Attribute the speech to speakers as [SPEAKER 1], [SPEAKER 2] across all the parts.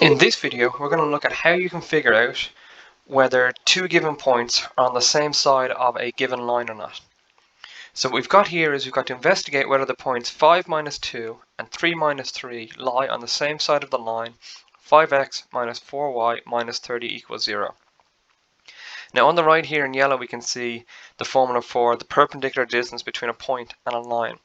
[SPEAKER 1] In this video, we're going to look at how you can figure out whether two given points are on the same side of a given line or not. So what we've got here is we've got to investigate whether the points 5 minus 2 and 3 minus 3 lie on the same side of the line 5x minus 4y minus 30 equals 0. Now on the right here in yellow we can see the formula for the perpendicular distance between a point and a line.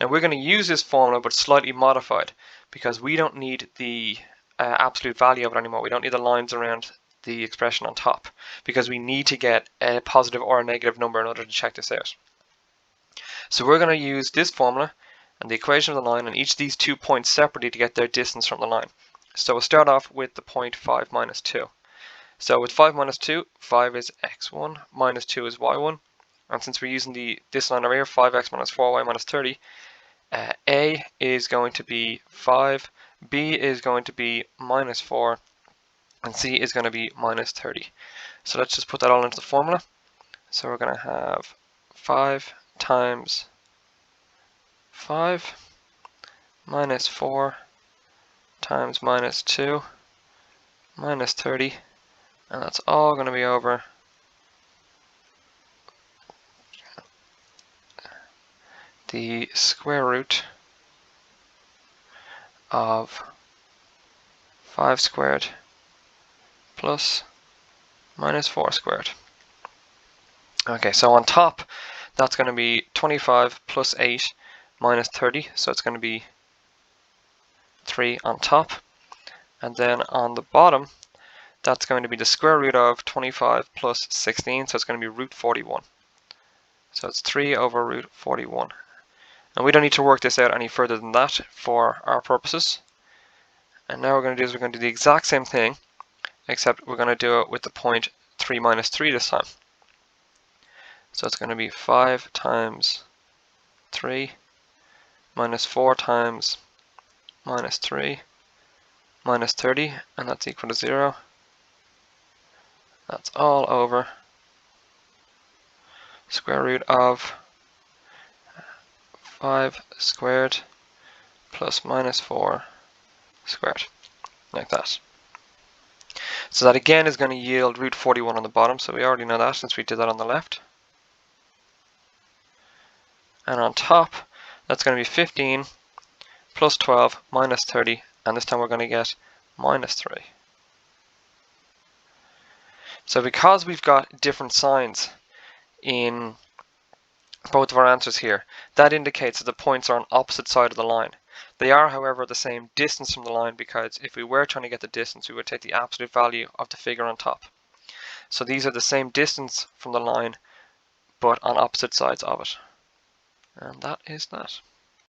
[SPEAKER 1] Now we're going to use this formula but slightly modified because we don't need the absolute value of it anymore. We don't need the lines around the expression on top because we need to get a positive or a negative number in order to check this out. So we're going to use this formula and the equation of the line on each of these 2 points separately to get their distance from the line. So we'll start off with the point 5 minus 2. So with 5 minus 2, 5 is x1, minus 2 is y1. And since we're using this line over here, 5x minus 4y minus 30, A is going to be 5, B is going to be minus 4, and C is going to be minus 30. So let's just put that all into the formula. So we're going to have 5 times 5 minus 4 times minus 2 minus 30, and that's all going to be over the square root of 5 squared plus minus 4 squared. Okay, so on top, that's going to be 25 plus 8 minus 30, so it's going to be 3 on top. And then on the bottom, that's going to be the square root of 25 plus 16, so it's going to be root 41. So it's 3 over root 41. And we don't need to work this out any further than that for our purposes. And now what we're going to do is we're going to do the exact same thing, except we're going to do it with the point 3 minus 3 this time. So it's going to be 5 times 3 minus 4 times minus 3 minus 30, and that's equal to 0. That's all over square root of 5 squared plus minus 4 squared, like that. So that again is going to yield root 41 on the bottom, so we already know that since we did that on the left. And on top, that's going to be 15 plus 12 minus 30, and this time we're going to get minus 3. So because we've got different signs in both of our answers here, that indicates that the points are on opposite side of the line. They are, however, the same distance from the line because if we were trying to get the distance, we would take the absolute value of the figure on top. So these are the same distance from the line, but on opposite sides of it. And that is that.